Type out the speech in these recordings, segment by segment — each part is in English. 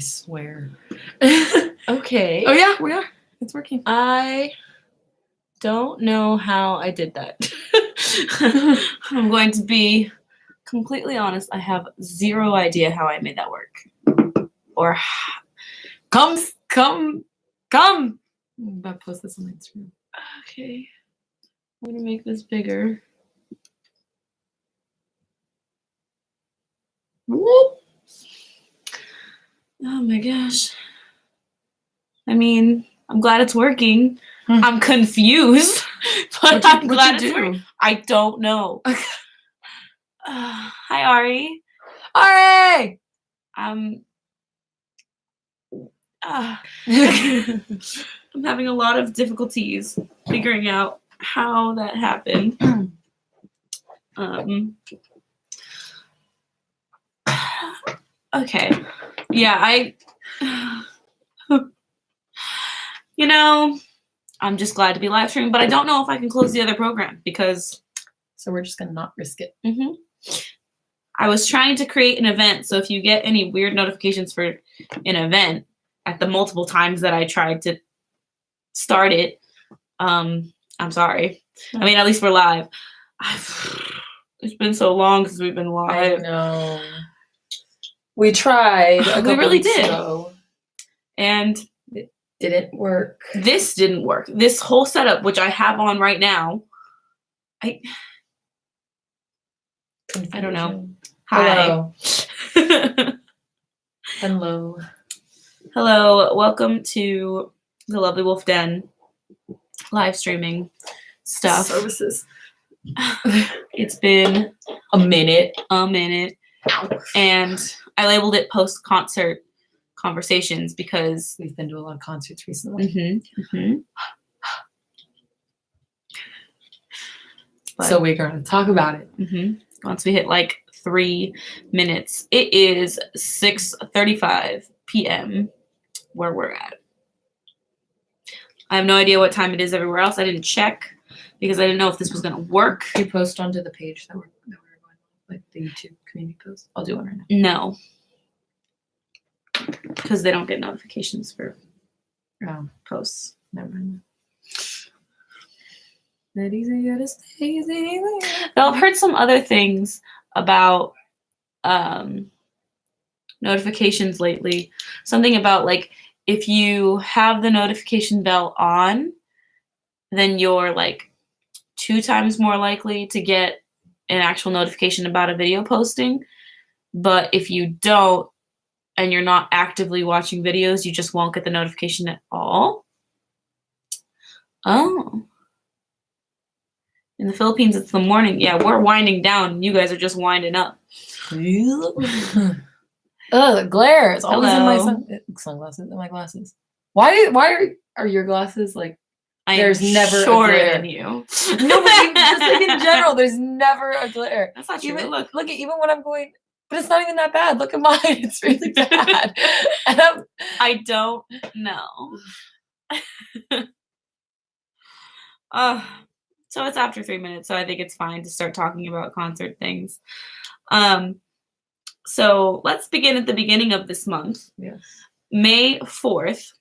swear. Okay. Oh yeah, we are. It's working. I don't know how I did that. I'm going to be completely honest. I have zero idea how I made that work. Or Come. I'm about to post this on Instagram. okay. I'm gonna make this bigger. Whoop. Oh my gosh. I mean, I'm glad it's working. I'm confused, but I'm glad it's working. I don't know. Hi, Ari. Ari! I'm having a lot of difficulties figuring out how that happened. Okay. Yeah, I'm just glad to be live streaming, but I don't know if I can close the other program because... So we're just going to not risk it. Mm-hmm. I was trying to create an event, so if you get any weird notifications for an event at the multiple times that I tried to start it, I'm sorry. I mean, at least we're live. It's been so long since we've been live. I know. We tried. We really did. Ago. And it didn't work. This didn't work. This whole setup, which I have on right now, I don't know. Hi. Hello. Hello. Hello. Welcome to the Lovely Wolf Den live streaming stuff. Services. It's been a minute. And I labeled it post-concert conversations because we've been to a lot of concerts recently. So we're going to talk about it. Once we hit like 3 minutes. It is 6:35 p.m. where we're at. I have no idea what time it is everywhere else. I didn't check because I didn't know if this was going to work. You post onto the page that we're going on, like the YouTube community post. I'll do one right now. No. Because they don't get notifications for posts. Never mind. That easy to stay easy. Now, I've heard some other things about notifications lately. Something about like if you have the notification bell on, then you're like 2 times more likely to get an actual notification about a video posting. But if you don't and you're not actively watching videos, you just won't get the notification at all. Oh. In the Philippines, it's the morning. Yeah, we're winding down. You guys are just winding up. The glare is always in my sunglasses and my glasses. Why are your glasses like? There's never shorter a glare. Than you. No, but just like in general, there's never a glare. That's not true. Even, look, even when I'm going, but it's not even that bad. Look at mine; it's really bad. And I don't know. So it's after 3 minutes, so I think it's fine to start talking about concert things. So let's begin at the beginning of this month. Yes. May 4th,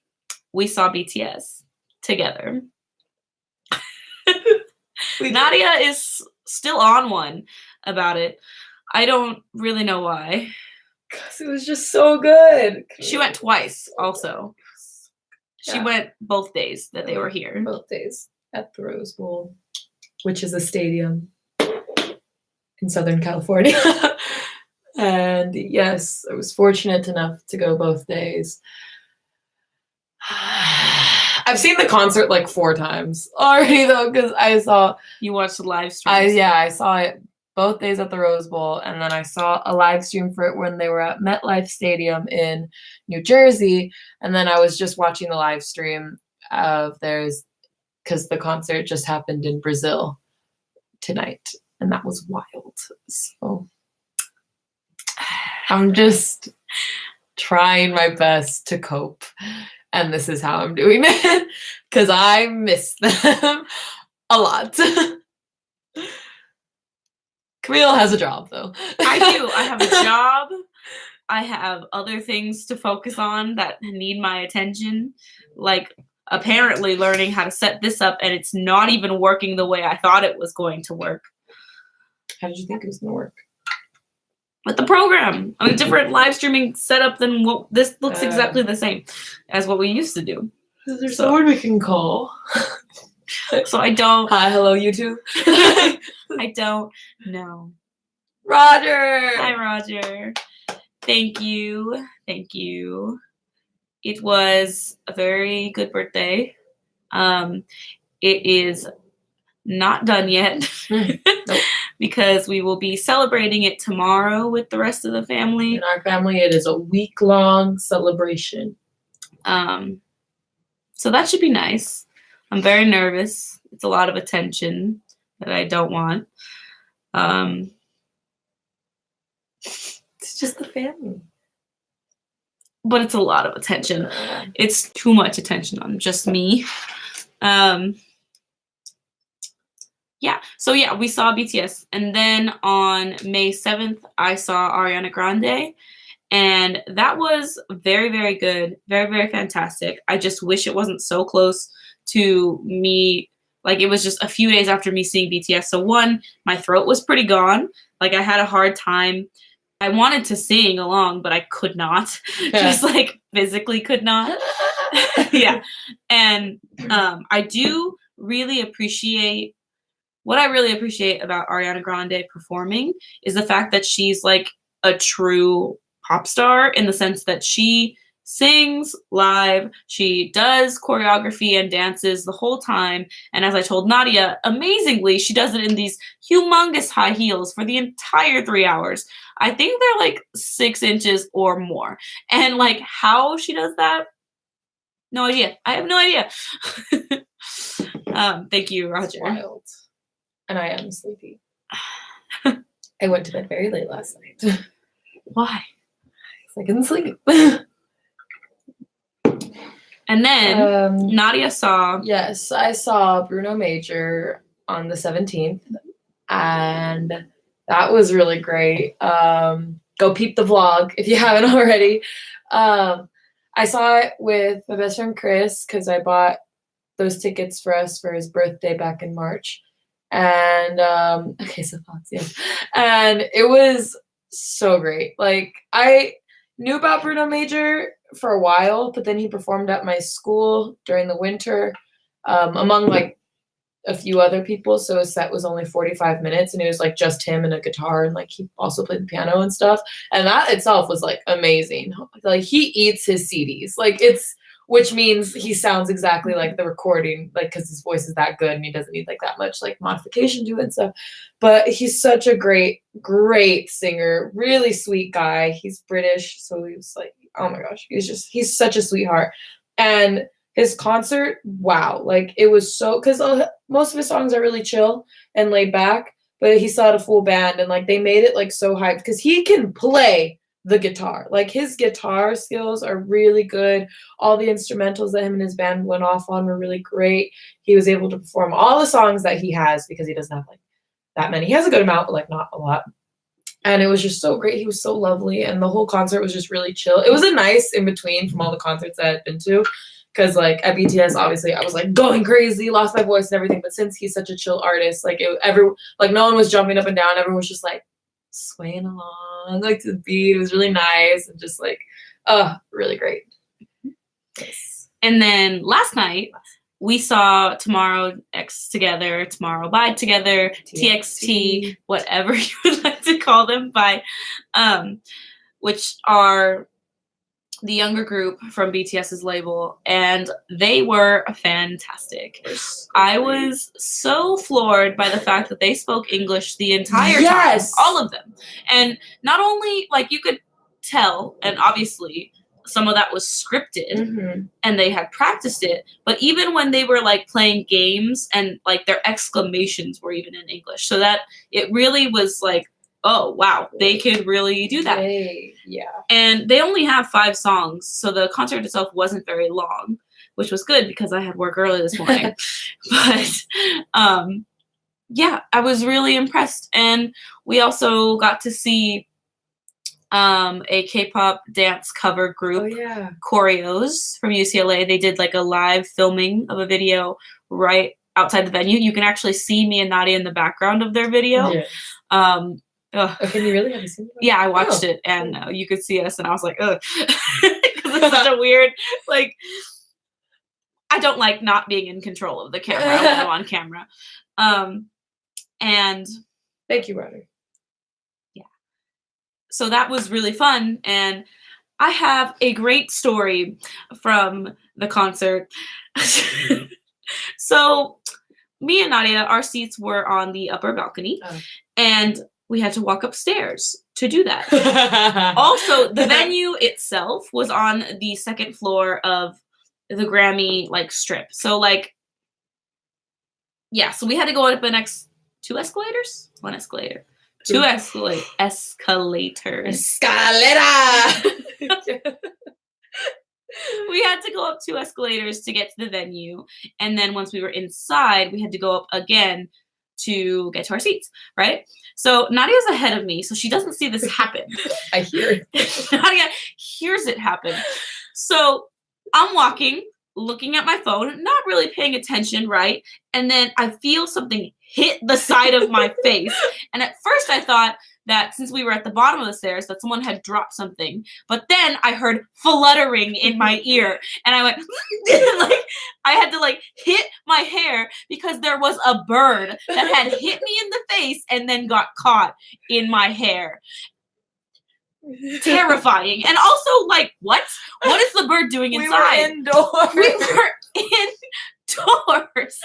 we saw BTS together. Nadia is still on one about it. I don't really know why. Because it was just so good. She went twice also. She went both days that they were here. Both days at the Rose Bowl, which is a stadium in Southern California. And yes, I was fortunate enough to go both days. I've seen the concert like 4 times already though, because I saw... You watched the live stream? I saw it both days at the Rose Bowl, and then I saw a live stream for it when they were at MetLife Stadium in New Jersey, and then I was just watching the live stream of theirs because the concert just happened in Brazil tonight, and that was wild. So I'm just trying my best to cope, and this is how I'm doing it because I miss them a lot. Camille has a job, though. I do. I have a job. I have other things to focus on that need my attention, like apparently learning how to set this up, and it's not even working the way I thought it was going to work. How did you think it was gonna work? With the program, on a different live streaming setup than what this looks exactly the same as what we used to do. Is there someone we can call? So I don't. Hi, hello, YouTube. I don't know. Roger. Hi, Roger. Thank you. Thank you. It was a very good birthday. It is not done yet because we will be celebrating it tomorrow with the rest of the family. In our family, it is a week-long celebration. So that should be nice. I'm very nervous. It's a lot of attention that I don't want. It's just the family. But it's a lot of attention. It's too much attention on just me. Yeah. So yeah, we saw BTS. And then on May 7th, I saw Ariana Grande. And that was very, very good. Very, very fantastic. I just wish it wasn't so close to me. Like, it was just a few days after me seeing BTS. So one, my throat was pretty gone. Like, I had a hard time. I wanted to sing along, but I could not. Just like physically could not. Yeah. And I do really appreciate, what I really appreciate about Ariana Grande performing is the fact that she's like a true pop star, in the sense that she sings live, she does choreography and dances the whole time, and as I told Nadia, amazingly, she does it in these humongous high heels for the entire 3 hours. I think they're like 6 inches or more, and like how she does that, no idea. I have no idea. Thank you, Roger. Wild. And I am sleepy. I went to bed very late last night. Why? I couldn't sleep. And then Nadia saw. Yes, I saw Bruno Major on the 17th, and that was really great. Go peep the vlog if you haven't already. I saw it with my best friend Chris because I bought those tickets for us for his birthday back in March. And okay, so thoughts, yes. And it was so great. Like, I knew about Bruno Major for a while, but then he performed at my school during the winter, among like a few other people. So his set was only 45 minutes, and it was like just him and a guitar, and like he also played the piano and stuff. And that itself was like amazing. Like, he eats his CDs. Like, which means he sounds exactly like the recording, like, because his voice is that good and he doesn't need like that much like modification to it and stuff. But he's such a great singer, really sweet guy. He's British, so he was like, oh my gosh, he's such a sweetheart. And his concert, wow, like, it was so, because most of his songs are really chill and laid back, but he still had a full band, and like they made it like so hyped because he can play the guitar. Like, his guitar skills are really good. All the instrumentals that him and his band went off on were really great. He was able to perform all the songs that he has, because he doesn't have like that many. He has a good amount, but like not a lot. And it was just so great. He was so lovely, and the whole concert was just really chill. It was a nice in between from all the concerts I had been to, because like at BTS, obviously I was like going crazy, lost my voice and everything. But since he's such a chill artist, like no one was jumping up and down. Everyone was just like swaying along like to the beat. It was really nice, and just like really great. Yes. And then last night we saw Tomorrow X together, Tomorrow by together, TXT, whatever you would like to call them, by which are the younger group from BTS's label, and they were fantastic. I was so floored by the fact that they spoke English the entire time, all of them. And not only, like, you could tell, and obviously some of that was scripted, and they had practiced it, but even when they were like playing games, and like their exclamations were even in English, so that it really was like, oh, wow, they could really do that. Yeah. And they only have 5 songs, so the concert itself wasn't very long, which was good because I had work early this morning. But yeah, I was really impressed. And we also got to see a K-pop dance cover group, yeah. Choreos from UCLA. They did like a live filming of a video right outside the venue. You can actually see me and Nadia in the background of their video. Yes. Ugh. Oh, can you really have you seen it? Yeah, I watched it, and you could see us, and I was like, ugh, because it's such a weird, like, I don't like not being in control of the camera when I'm on camera. And thank you, Ryder. Yeah. So that was really fun, and I have a great story from the concert. So me and Nadia, our seats were on the upper balcony, and we had to walk upstairs to do that. Also, the venue itself was on the second floor of the Grammy like strip. So like, yeah, so we had to go up the next 2 escalators, 1 escalator, 2 escalators. Escalera. We had to go up 2 escalators to get to the venue, and then once we were inside, we had to go up again to get to our seats, right? So Nadia's ahead of me, so she doesn't see this happen. I hear it. Nadia hears it happen. So I'm walking, looking at my phone, not really paying attention, right? And then I feel something hit the side of my face. And at first I thought that since we were at the bottom of the stairs, that someone had dropped something. But then I heard fluttering in my ear, and I went, like, I had to like hit my hair because there was a bird that had hit me in the face and then got caught in my hair. Terrifying. And also, like, what is the bird doing inside? We were indoors.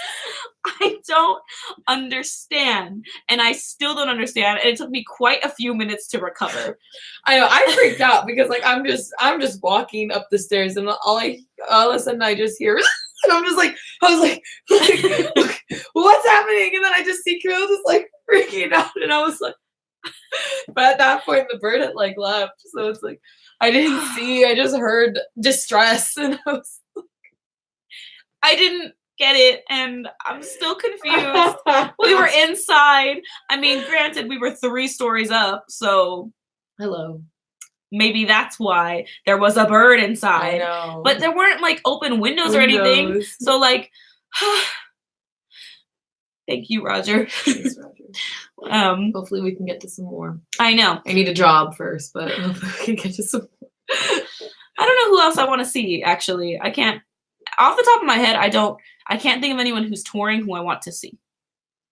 I don't understand, and I still don't understand, and it took me quite a few minutes to recover. I know, I freaked out because like I'm just walking up the stairs, and all of a sudden I just hear and I'm just like, I was like what's happening? And then I just see Camille just like freaking out, and I was like, but at that point the bird had like left, so it's like I didn't see, I just heard distress, and I didn't get it, and I'm still confused. We were inside. I mean, granted, we were 3 stories up, so hello. Maybe that's why there was a bird inside. I know. But there weren't like open windows or anything. So like, thank you, Roger. Thanks, Roger. Hopefully we can get to some more. I know. I need a job first, but hopefully we can get to some more. I don't know who else I want to see, actually. I can't, off the top of my head, I can't think of anyone who's touring who I want to see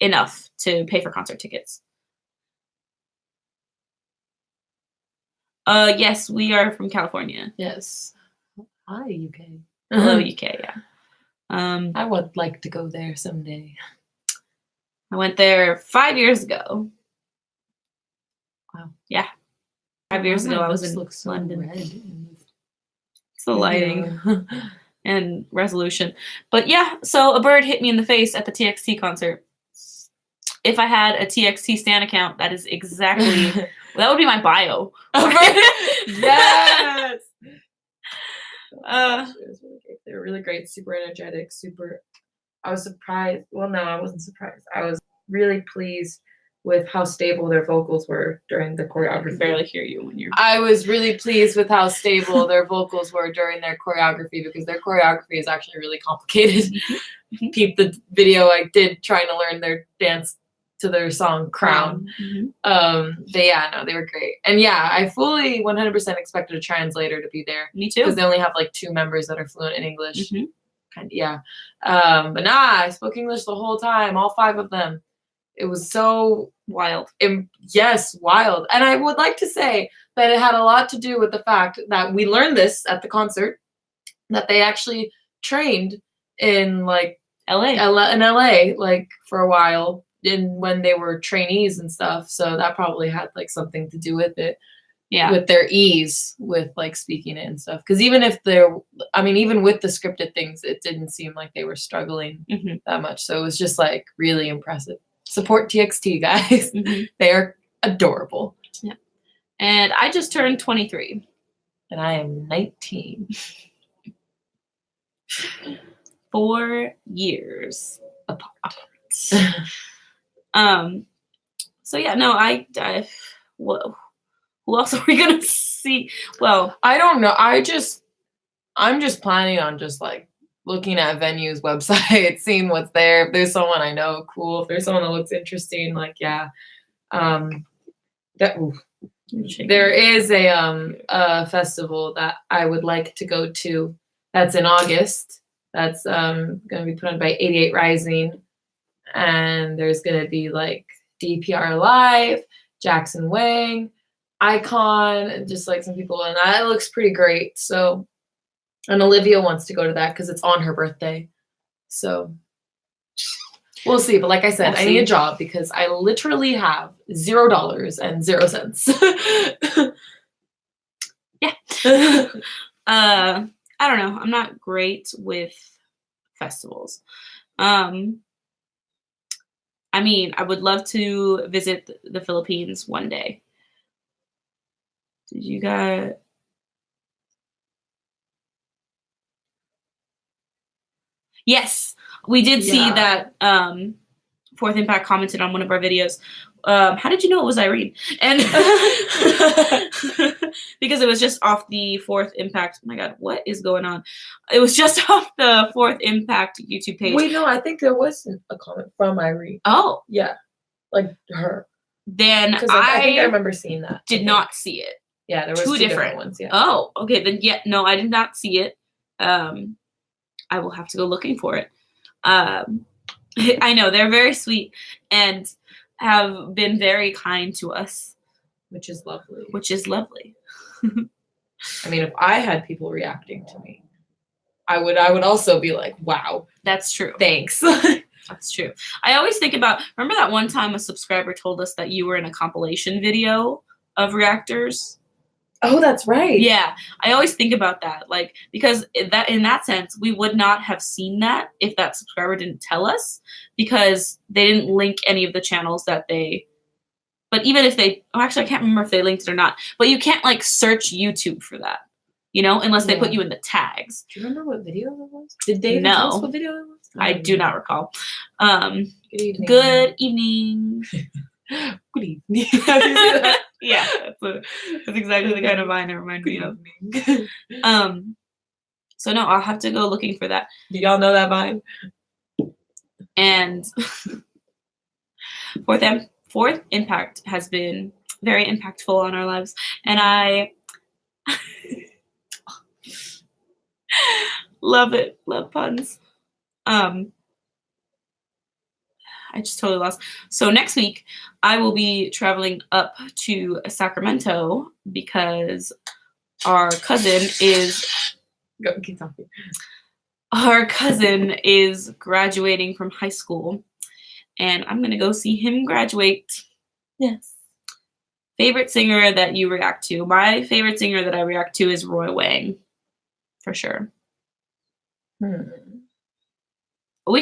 enough to pay for concert tickets. Yes, we are from California. Yes. Hi, UK. Hello, UK, yeah. I would like to go there someday. I went there 5 years ago. Wow. Yeah. 5 years ago, I was in London. It's the lighting and resolution. But yeah, so a bird hit me in the face at the TXT concert. If I had a TXT Stan account, that is exactly, that would be my bio. Yes! It was really great. They were really great, super energetic, super. I was surprised. Well, no, I wasn't surprised. I was really pleased with how stable their vocals were during the choreography. I can barely hear you when you're. I was really pleased with how stable their vocals were during their choreography, because their choreography is actually really complicated. Peep the video I did trying to learn their dance to their song Crown. They were great. And yeah, I fully 100% expected a translator to be there. Me too. Because they only have like 2 members that are fluent in English. But I spoke English the whole time, all 5 of them. It was so wild. Yes, wild. And I would like to say that it had a lot to do with the fact that we learned this at the concert, that they actually trained in like LA, like for a while, when they were trainees and stuff. So that probably had like something to do with it. Yeah. With their ease with like speaking it and stuff. Because even with the scripted things, it didn't seem like they were struggling that much. So it was just like really impressive. Support TXT, guys. They are adorable. Yeah. And I just turned 23. And I am 19. 4 years apart. So yeah, no, Who else are we gonna see? Well, I don't know. I'm just planning on just like looking at venues, websites, seeing what's there. If there's someone I know, cool. If there's someone that looks interesting, like yeah. That there is a festival that I would like to go to. That's in August. That's going to be put on by 88 Rising, and there's going to be like DPR Live, Jackson Wang, Icon, and just like some people, and that looks pretty great. So, and Olivia wants to go to that because it's on her birthday. So we'll see. But like I said, We'll I need a see. job because I literally have $0 and 0 cents. Yeah. I don't know. I'm not great with festivals. I mean, I would love to visit the Philippines one day. Did you guys? Yes, we did see Yeah. that. Fourth Impact commented on one of our videos. How did you know it was Irene? And because it was just off the Fourth Impact. Oh my God, what is going on? It was just off the Fourth Impact YouTube page. Wait, no, I think there was a comment from Irene. Oh, Yeah, like her. then Because I think I remember seeing that. I did think. not see it. Yeah, there was Two two different ones. Yeah. Oh, okay. Then yeah, no, I did not see it. I will have to go looking for it. I know they're very sweet and have been very kind to us, Which is lovely. which is lovely. I mean, if I had people reacting to me, I would also be like, wow, That's true. thanks. That's true. I always think about, remember that one time a subscriber told us that you were in a compilation video of reactors? Oh, that's right. Yeah, I always think about that, like, because in that sense, we would not have seen that if that subscriber didn't tell us, because they didn't link any of the channels that they. But even if they, actually, I can't remember if they linked it or not. But you can't like search YouTube for that, unless they put Yeah. you in the tags. Do you remember what video that was? Did they even tell us No. what video it was? I do not recall. Good evening. Good evening. Good evening. Have you seen that? Yeah, that's exactly the kind of vine it reminded me of. evening. So no, I'll have to go looking for that. Do y'all know that vine? And Fourth Impact has been very impactful on our lives, and I love it. Love puns. I just totally lost. So next week, I will be traveling up to Sacramento because our cousin is Go, keep talking. graduating from high school, and I'm gonna go see him graduate. Yes. Favorite singer that you react to? My favorite singer that I react to is Roy Wang, for sure. We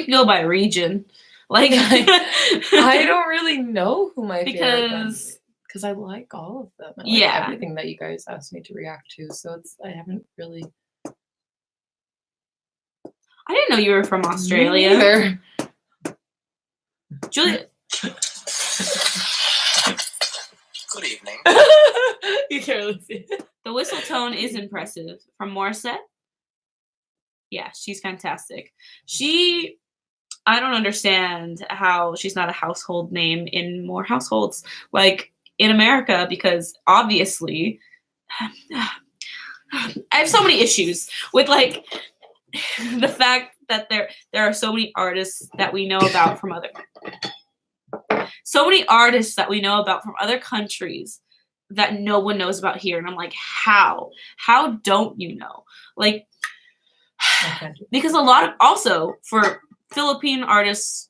could go by region. Like I don't really know who my favorite because I like all of them. I like Yeah. everything that you guys asked me to react to. So I haven't really. I didn't know you were from Australia. Me neither. Julia. Good evening. You can't really see it. The whistle tone is impressive. From Morissette? Yeah, she's fantastic. I don't understand how she's not a household name in more households, like in America, because obviously I have so many issues with like the fact that there are so many artists that we know about from other countries that no one knows about here, and I'm like, how don't you know? Like, because a lot of, also for Philippine artists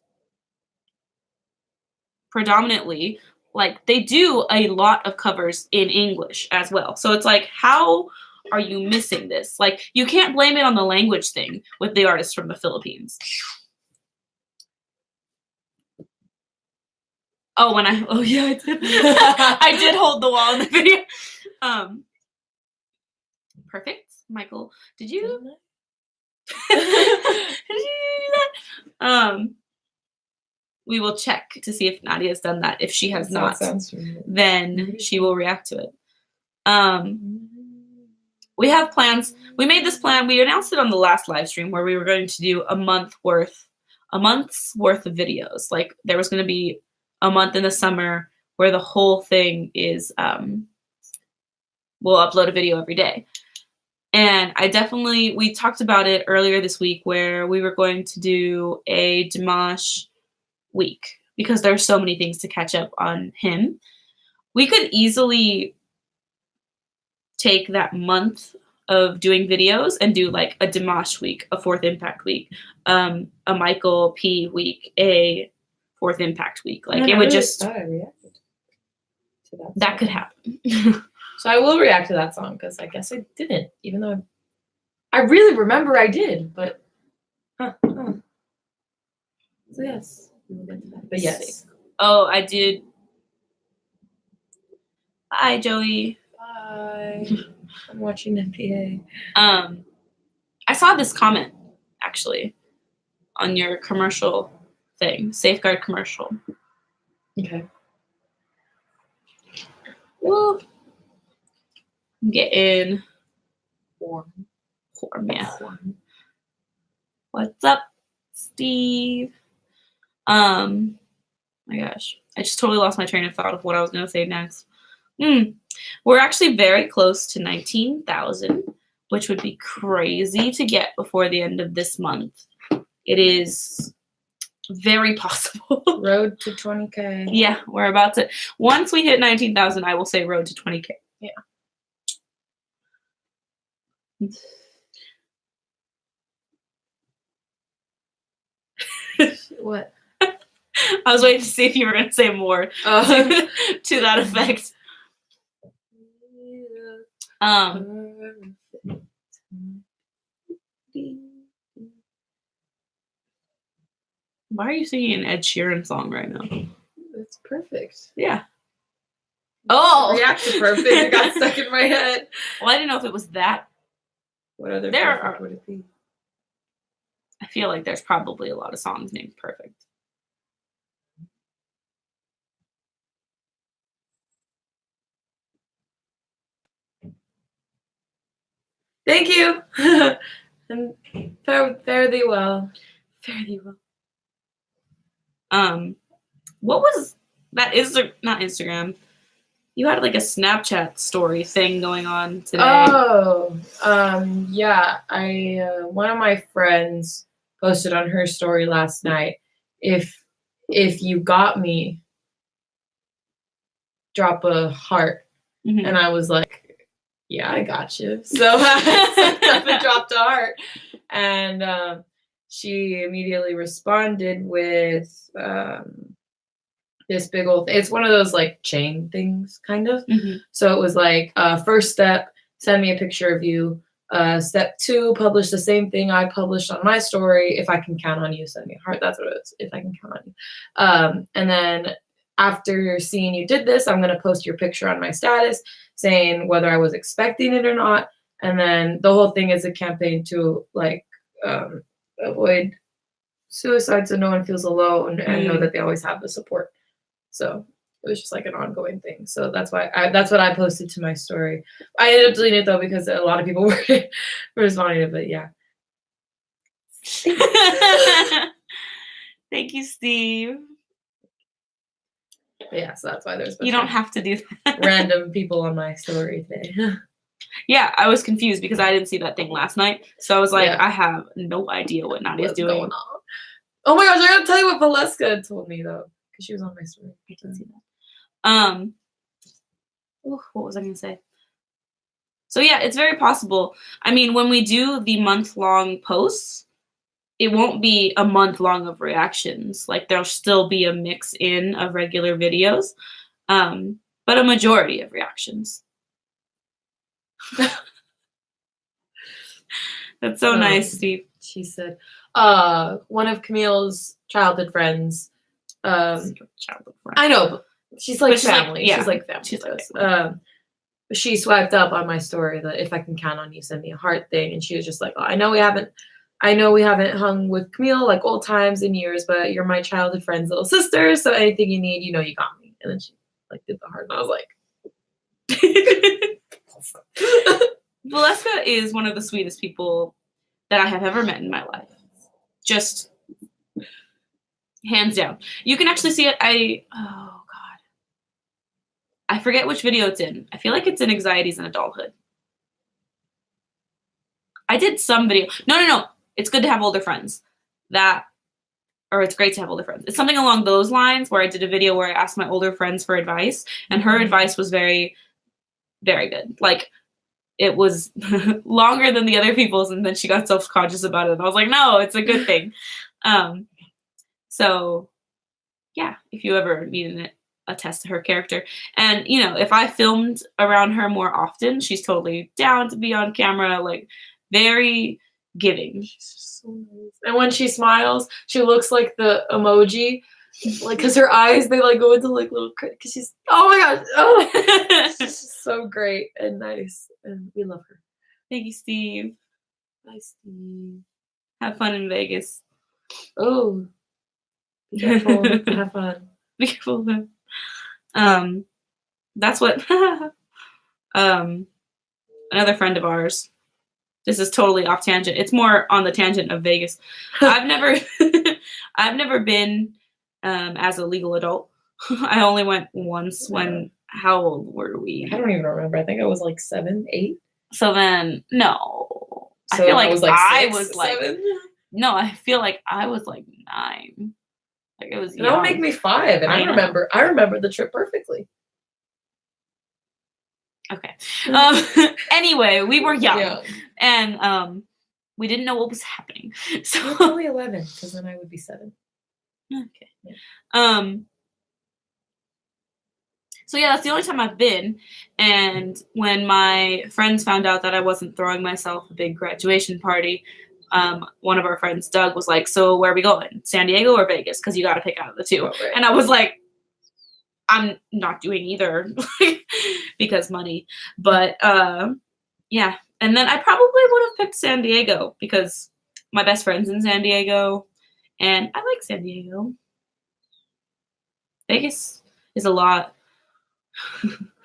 predominantly, like they do a lot of covers in English as well. So it's like, how are you missing this? Like, you can't blame it on the language thing with the artists from the Philippines. Oh, yeah, I did. I did hold the wall in the video. Perfect, Michael. Did you? Did you do that? We will check to see if Nadia's done that. If she has not, then she will react to it. We have plans. We made this plan. We announced it on the last live stream where we were going to do a month's worth of videos. Like there was going to be a month in the summer where the whole thing is we'll upload a video every day. And we talked about it earlier this week where we were going to do a Dimash week because there's so many things to catch up on him. We could easily take that month of doing videos and do like a Dimash week, a Fourth Impact week, a Michael P week, a Fourth Impact week. Like it would just I reacted to that could happen. So I will react to that song because I guess I didn't, even though I really remember I did, but So yes, we will get to that. But yes. Oh, I did. Bye, Joey. Bye. I'm watching NBA. I saw this comment actually on your commercial thing, Safeguard commercial. Okay. Woo. I'm getting Warm. yeah. What's up, Steve? My gosh, I just totally lost my train of thought of what I was gonna say next. We're actually very close to 19,000, which would be crazy to get before the end of this month. It is very possible. Road to 20K. Yeah, we're about to. Once we hit 19,000, I will say road to 20K. Yeah. What? I was waiting to see if you were going to say more to that effect. Why are you singing an Ed Sheeran song right now? It's perfect. Yeah. Oh! React to perfect. It got stuck in my head. Well, I didn't know if it was that. What other There perfect would it be? I feel like there's probably a lot of songs named Perfect. Thank you. And fare thee well. Fare thee well. What was that? Not Instagram. You had like a Snapchat story thing going on today. Oh, yeah. One of my friends posted on her story last night. If you got me, drop a heart. Mhm. And I was like, yeah, I got you. So I stepped up and dropped a heart. And she immediately responded with this big old it's one of those like chain things kind of. Mhm. So it was like first step, send me a picture of you. Step 2, publish the same thing I published on my story. If I can count on you, send me a heart. That's what it was. If I can count on you. And then after seeing you did this, I'm going to post your picture on my status saying whether I was expecting it or not. And then the whole thing is a campaign to like avoid suicide so no one feels alone and know that they always have the support. So it was just like an ongoing thing. So that's why that's what I posted to my story. I ended up deleting it though because a lot of people were responding to it, but yeah. Thank you, Steve. But yeah, so that's why there's You don't have to do that. random people on my story today. Yeah, I was confused because I didn't see that thing last night. So I was like, Yeah. I have no idea what Nadia's What's doing. going on? Oh my gosh, I gotta tell you what Valeska told me though, because she was on my story. I didn't see that. What was I gonna say? So yeah, it's very possible. I mean, when we do the month-long posts, it won't be a month long of reactions. Like there'll still be a mix in of regular videos, but a majority of reactions. That's so nice, Steve. She said, one of Camille's childhood friends. Childhood friend. I know, but she's like But she's like- family. yeah, She's like family. she's to like us. family. She swiped up on my story that if I can count on you, send me a heart thing, and she was just like, oh, I know we haven't hung with Camille like old times in years, but you're my childhood friend's little sister, so anything you need, you know you got me. And then she like did the heart, and I was like, Valeska is one of the sweetest people that I have ever met in my life. Just hands down. You can actually see it. Oh God. I forget which video it's in. I feel like it's in Anxieties in Adulthood. I did some video. No. It's good to have older friends. Or it's great to have older friends. It's something along those lines where I did a video where I asked my older friends for advice, and her advice was very, very good. Like, it was longer than the other people's, and then she got self-conscious about it. And I was like, no, it's a good thing. So, yeah, if you ever need a test to her character. And, you know, if I filmed around her more often, she's totally down to be on camera, like, very giving. She's just so nice. And when she smiles, she looks like the emoji, like, because her eyes, they, like, go into, like, little, because she's, oh my gosh, oh, she's just so great and nice, and we love her. Thank you, Steve. Bye, Steve. Have fun in Vegas. Oh, be careful, have fun. Be careful of them. That's what another friend of ours. This is totally off tangent. It's more on the tangent of Vegas. I've never been as a legal adult. I only went once when, how old were we? I don't even remember. I think I was like 7, 8. So then, no. So I feel like I was like I 6, was like 7. No, I feel like I was like 9. Like it was young. Don't make me 5, and I know. I remember the trip perfectly. Okay. Anyway, we were young, Yeah. and we didn't know what was happening. So I'm only 11, because then I would be 7. okay. Yeah. So yeah, that's the only time I've been. And when my friends found out that I wasn't throwing myself a big graduation party, one of our friends, Doug, was like, "So where are we going? San Diego or Vegas? Because you got to pick out of the two." Oh, right. And I was like, "I'm not doing either because money." But yeah. And then I probably would have picked San Diego because my best friend's in San Diego, and I like San Diego. Vegas is a lot.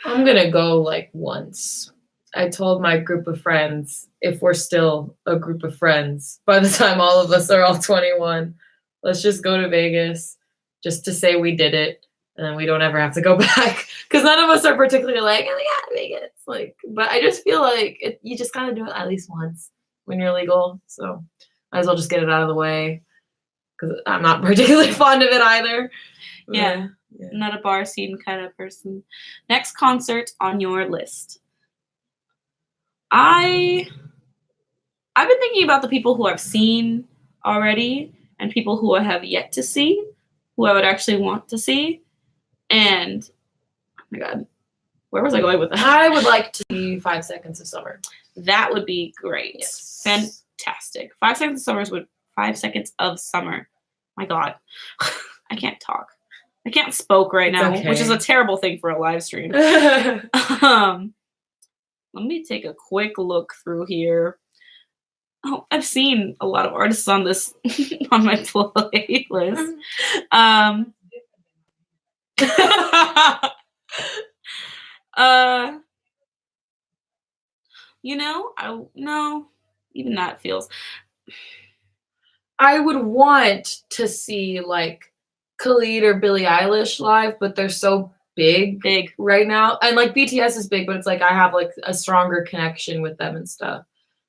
I'm gonna go like once. I told my group of friends, if we're still a group of friends, by the time all of us are all 21, let's just go to Vegas just to say we did it, and then we don't ever have to go back. Because none of us are particularly like, oh my God, Vegas. Like, but I just feel like you just gotta do it at least once when you're legal. So might as well just get it out of the way. Because I'm not particularly fond of it either. Yeah. Yeah. Not a bar scene kind of person. Next concert on your list. I've been thinking about the people who I've seen already and people who I have yet to see, who I would actually want to see. And oh my God, where was I going with that? I would like to see 5 Seconds of Summer. That would be great. Yes. Fantastic. 5 Seconds of Summer would 5 Seconds of Summer. My God. I can't talk. I can't spoke right now, okay. which is a terrible thing for a live stream. Let me take a quick look through here. Oh, I've seen a lot of artists on this on my playlist. You know, even that feels. I would want to see like Khalid or Billie Eilish live, but they're so big right now. And like BTS is big, but it's like I have like a stronger connection with them and stuff.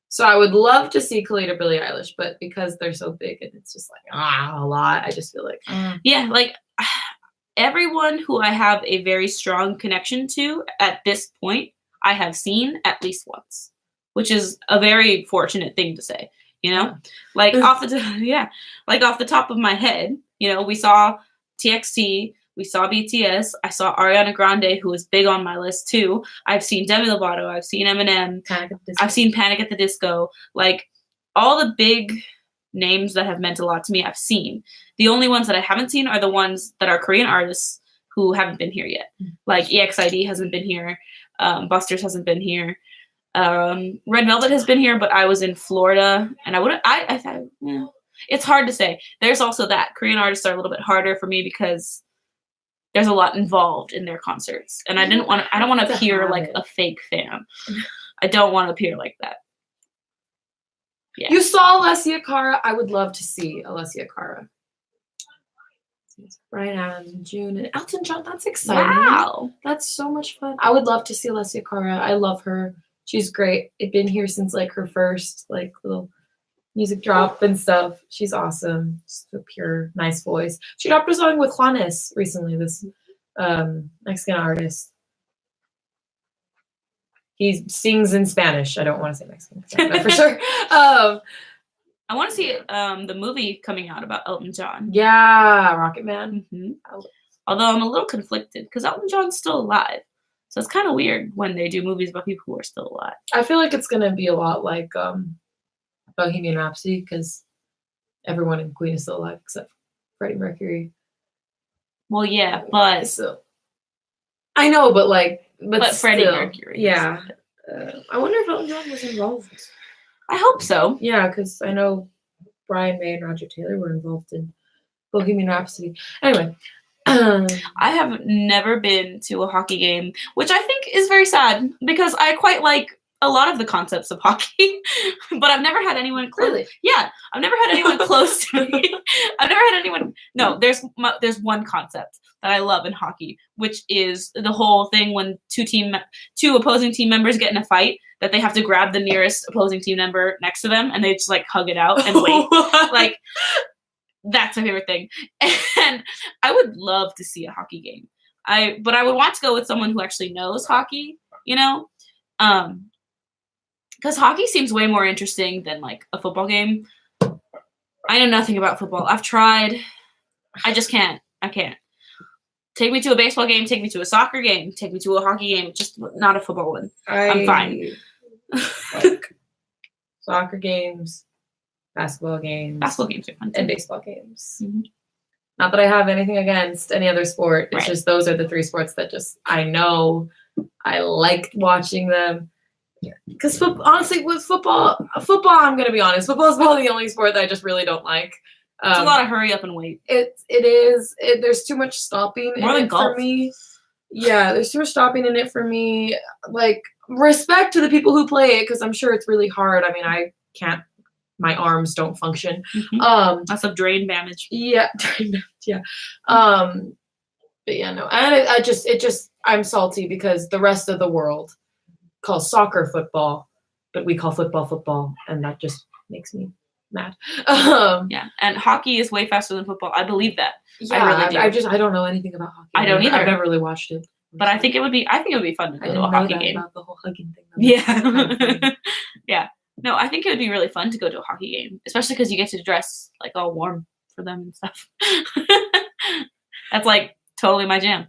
So I would love to see Khalid or Billie Eilish, but because they're so big and it's just like a lot, I just feel like yeah, like everyone who I have a very strong connection to at this point, I have seen at least once, which is a very fortunate thing to say. You know, like off the top of my head, you know, we saw TXT, we saw BTS, I saw Ariana Grande, who was big on my list too. I've seen Demi Lovato, I've seen Eminem, I've seen Panic at the Disco. Like all the big names that have meant a lot to me, I've seen. The only ones that I haven't seen are the ones that are Korean artists who haven't been here yet. Like EXID hasn't been here, Busters hasn't been here. Red Velvet has been here, but I was in Florida, and I thought, yeah, it's hard to say. There's also that Korean artists are a little bit harder for me because there's a lot involved in their concerts, and I don't want to appear like a fake fan. I don't want to appear like that. Yeah. You saw Alessia Cara. I would love to see Alessia Cara. Brian Adams in June and Elton John. That's exciting. Wow. That's so much fun. I would love to see Alessia Cara. I love her. She's great. I've been here since like her first like little music drop and stuff. She's awesome. Just a pure, nice voice. She dropped a song with Juanes recently, this Mexican artist. He sings in Spanish. I don't want to say Mexican 'cause I don't know for sure. I want to see the movie coming out about Elton John. Yeah, Rocket Man. Mhm. Although I'm a little conflicted because Elton John's still alive. So it's kind of weird when they do movies about people who are still alive. I feel like it's gonna be a lot like Bohemian Rhapsody because everyone in Queen is still alive except Freddie Mercury. Well, yeah, but So I know, but like, but Freddie still, Mercury. Yeah. I wonder if Elton John was involved. I hope so. Yeah, because I know Brian May and Roger Taylor were involved in Bohemian Rhapsody. Anyway, I have never been to a hockey game, which I think is very sad because I quite like a lot of the concepts of hockey, but I've never had anyone close. Really? Yeah, I've never had anyone close to me. I've never had anyone. No, there's one concept that I love in hockey, which is the whole thing when two opposing team members get in a fight that they have to grab the nearest opposing team member next to them and they just like hug it out and wait. Like that's my favorite thing. And I would love to see a hockey game. But I would want to go with someone who actually knows hockey, you know? Because hockey seems way more interesting than like a football game. I know nothing about football. I've tried. I just can't. I can't. Take me to a baseball game, take me to a soccer game, take me to a hockey game, just not a football one. I'm fine. Like soccer games, basketball games. Basketball games are fun too. And baseball games. Mhm. Not that I have anything against any other sport. It's Right. just those are the three sports that just I know I like watching them. Because honestly, with football, I'm gonna be honest. Football is probably the only sport that I just really don't like. It's a lot of hurry up and wait. It is. There's too much stopping More in than it golf. for me. Yeah, there's too much stopping in it for me. Like respect to the people who play it because I'm sure it's really hard. I mean, I can't. My arms don't function. Mhm. Lots of drain damage. Yeah, yeah. But yeah, no. And I'm salty because the rest of the world calls soccer football, but we call football, and that just makes me mad. Yeah, and hockey is way faster than football. I believe that. Yeah, really do. I don't know anything about hockey. I don't either. I've never really watched it. But I think it would be fun to I go to didn't a know hockey that game. about the whole hugging thing. That was kind of Yeah. funny. Yeah. No, I think it would be really fun to go to a hockey game, especially because you get to dress like all warm for them and stuff. That's like totally my jam.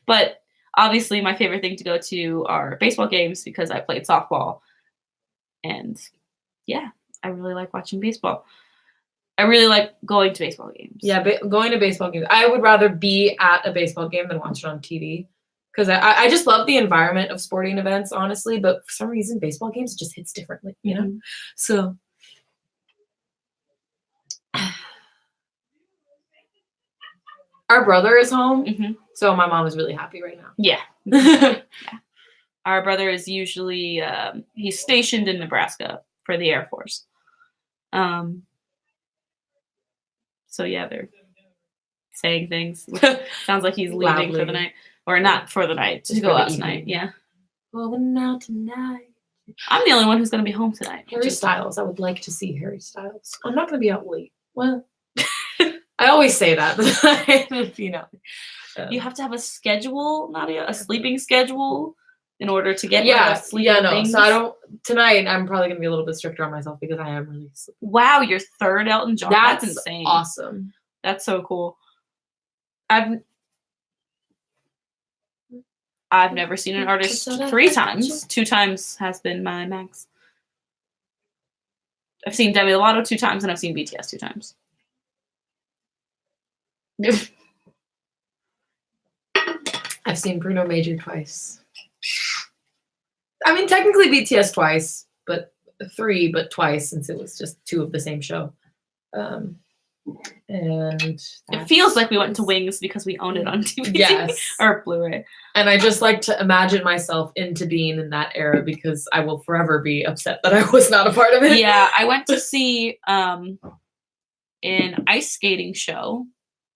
But obviously my favorite thing to go to are baseball games because I played softball. And yeah, I really like watching baseball. I really like going to baseball games. Yeah, going to baseball games. I would rather be at a baseball game than watch it on TV. Because I just love the environment of sporting events, honestly. But for some reason, baseball games, it just hits differently, you know? Mhm. So. Our brother is home. Mhm. So my mom is really happy right now. Yeah. Our brother is usually he's stationed in Nebraska for the Air Force. So yeah, they're saying things. Which sounds like he's leaving for Loudly. the night, or not for the night, to Just go for the out tonight. evening. Yeah, Going out tonight. I'm the only one who's gonna be home tonight. Harry Styles. I would like to see Harry Styles. I'm not going to be out late. Well, I always say that, but you know. You have to have a schedule, Nadia, a sleeping schedule, in order to get Yeah, sleeping no. things. So I don't tonight. I'm probably gonna be a little bit stricter on myself because I am really sleepy. Wow, your third Elton John. That's insane. Awesome. That's so cool. I've never seen an artist 3 times. 2 times has been my max. I've seen Demi Lovato 2 times, and I've seen BTS 2 times. I've seen Bruno Major twice. I mean, technically BTS twice, but 3, but twice since it was just 2 of the same show. And It feels like we went to Wings because we own it on DVD yes. or Blu-ray. And I just like to imagine myself into being in that era because I will forever be upset that I was not a part of it. Yeah, I went to see an ice skating show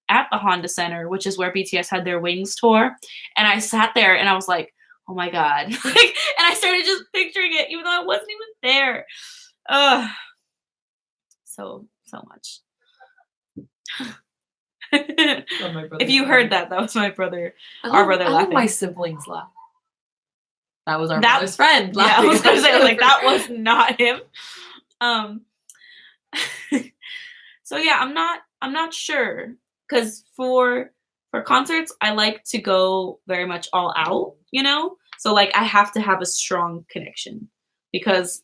at the Honda Center, which is where BTS had their Wings tour. And I sat there and I was like, oh my God. And I started just picturing it, even though I wasn't even there. So much. Oh, my brother If you heard that was my brother. our brother I love laughing. my siblings laugh. That was our That- brother's friend. Yeah, I laughing was gonna at say, like, the that was not him. So yeah, I'm not sure. Because for concerts, I like to go very much all out, you know? So like I have to have a strong connection because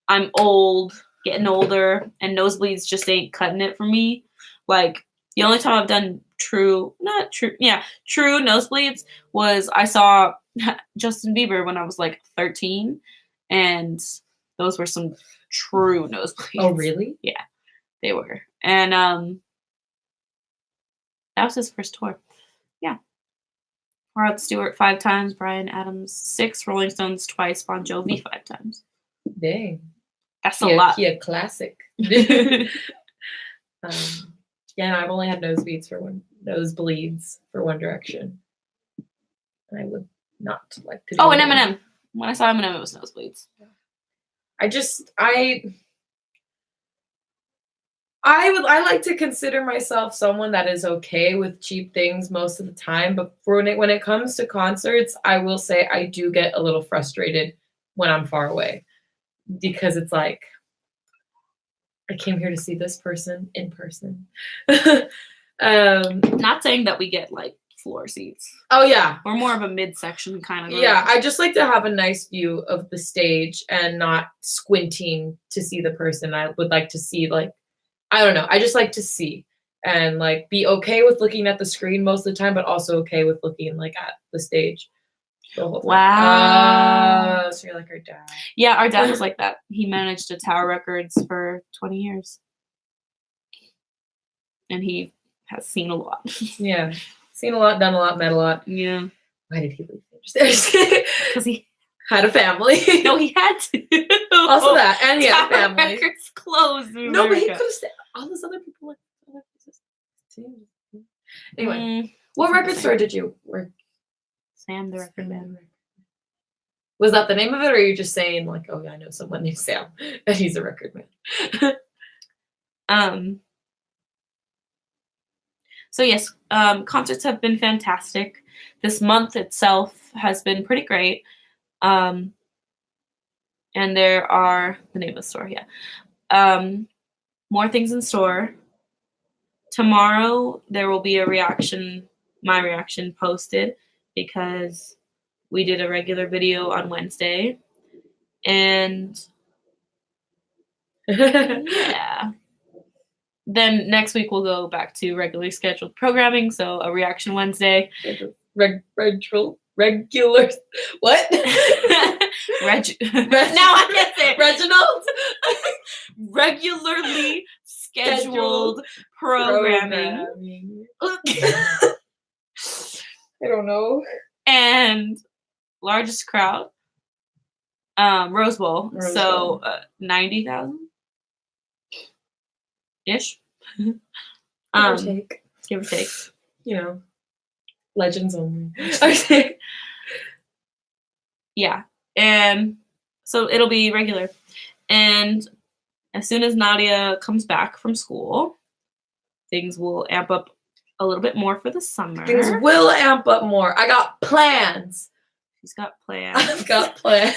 I'm old, getting older, and nosebleeds just ain't cutting it for me. Like the only time I've done true nosebleeds was I saw Justin Bieber when I was like 13, and those were some true nosebleeds. Oh, really? Yeah, they were. And that was his first tour. Yeah. Rod Stewart 5 times, Bryan Adams 6, Rolling Stones twice, Bon Jovi 5 times. Dang. That's a lot. Yeah, classic. Yeah, no, I've only had nosebleeds for One Direction. And I would not like to. Oh, and Eminem. When I saw Eminem, it was nosebleeds. I like to consider myself someone that is okay with cheap things most of the time, but when it comes to concerts, I will say I do get a little frustrated when I'm far away because it's like I came here to see this person in person. Not saying that we get like floor seats. Oh yeah. We're more of a midsection kind of group. Yeah, I just like to have a nice view of the stage and not squinting to see the person. I would like to see, like, I don't know. I just like to see and like be okay with looking at the screen most of the time, but also okay with looking like at the stage the whole time. Wow. So you're like our dad. Yeah, our dad was like that. He managed a Tower Records for 20 years. And he has seen a lot. Yeah. Seen a lot, done a lot, met a lot. Yeah. Why did he leave? Because he had a family. No, he had to. Also that, and he had a Tower family. Records closed in No, but he America. could have stayed. All those other people like other places. Anyway, Mm, what record store did you work? Sam the Record Man. Was that the name of it, or are you just saying like, oh yeah, I know someone named Sam and he's a record man? So yes, concerts have been fantastic. This month itself has been pretty great. And there are the name of the store, yeah. More things in store. Tomorrow there will be my reaction posted because we did a regular video on Wednesday. And yeah. Then next week we'll go back to regularly scheduled programming, so a reaction Wednesday. Regular what? Now I can't say it. Reginald. Regularly scheduled programming. I don't know. And largest crowd, Rose Bowl. Rose So Bowl. 90,000 ish. Give or take. Give or take. You know, legends only. Yeah. And so it'll be regular. And as soon as Nadia comes back from school, things will amp up a little bit more for the summer. Things will amp up more. I got plans. She's got plans. I've got plans.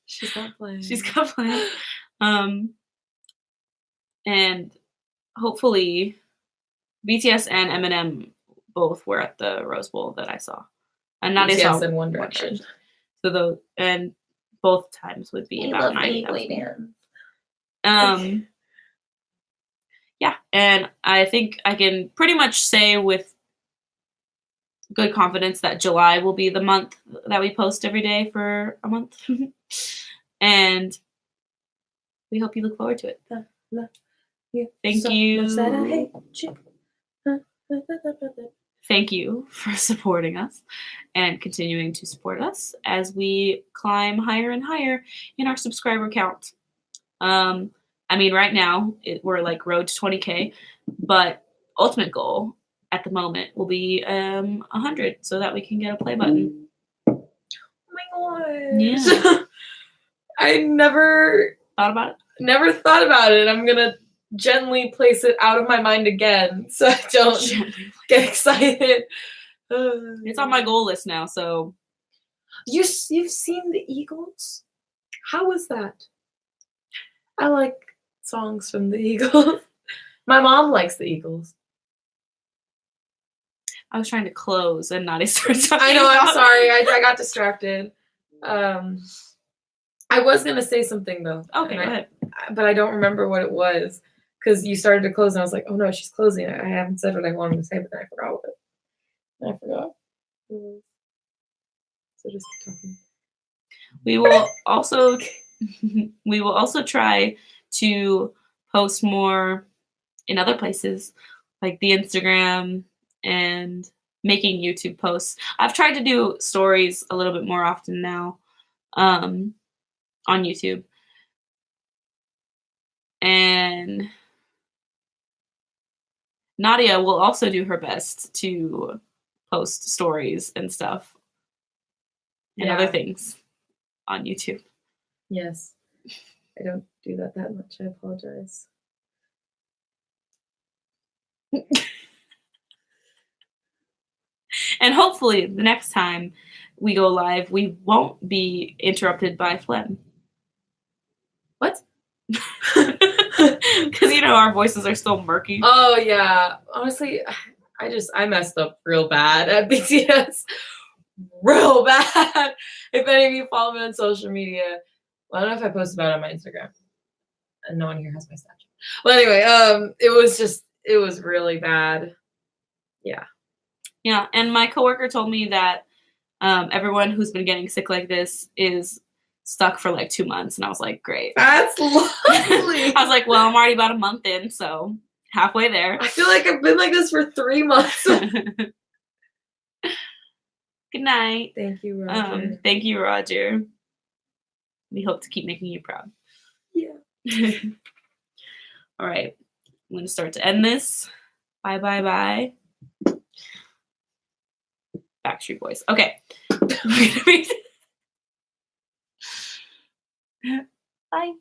She's got plans. She's got plans. And hopefully BTS and Eminem both were at the Rose Bowl that I saw. And Nadia saw in One Direction. So both times would be about 90,000. Yeah, and I think I can pretty much say with good confidence that July will be the month that we post every day for a month. And we hope you look forward to it. Yeah. Thank So you. much that I hate you. Thank you for supporting us and continuing to support us as we climb higher and higher in our subscriber count. I mean, right now we're like road to 20K, but ultimate goal at the moment will be 100 so that we can get a play button. Oh my gosh. Yeah. I never Thought about thought about it. I'm gonna gently place it out of my mind again so I don't it? get excited. It's on my goal list now, so You've seen the Eagles? How was that? I like songs from the Eagles. My mom likes the Eagles. I was trying to close and Nadia started talking. I know, I'm about- sorry. I got distracted. I was gonna say something though. Okay, and go ahead. but I don't remember what it was because you started to close and I was like, oh no, she's closing. I haven't said what I wanted to say, but then I forgot what it. I forgot. So just keep talking. We will also try to post more in other places like the Instagram and making YouTube posts. I've tried to do stories a little bit more often now on YouTube. And Nadia will also do her best to post stories and stuff and other Yeah. things on YouTube. Yes. I don't do that much. I apologize. And hopefully the next time we go live, we won't be interrupted by phlegm. What? Because, our voices are still murky. Oh yeah. Honestly, I messed up real bad at BTS. Real bad. If any of you follow me on social media, well, I don't know if I posted about it on my Instagram. And no one here has my Snapchat. Well, anyway, it was really bad. Yeah. Yeah, and my coworker told me that everyone who's been getting sick like this is stuck for like 2 months, and I was like, great. That's lovely. I was like, well, I'm already about a month in, so halfway there. I feel like I've been like this for 3 months. Good night. Thank you, Roger. Thank you, Roger. We hope to keep making you proud. Yeah. All right. I'm going to start to end this. Bye, bye, bye. Backstreet Boys. Okay. Bye.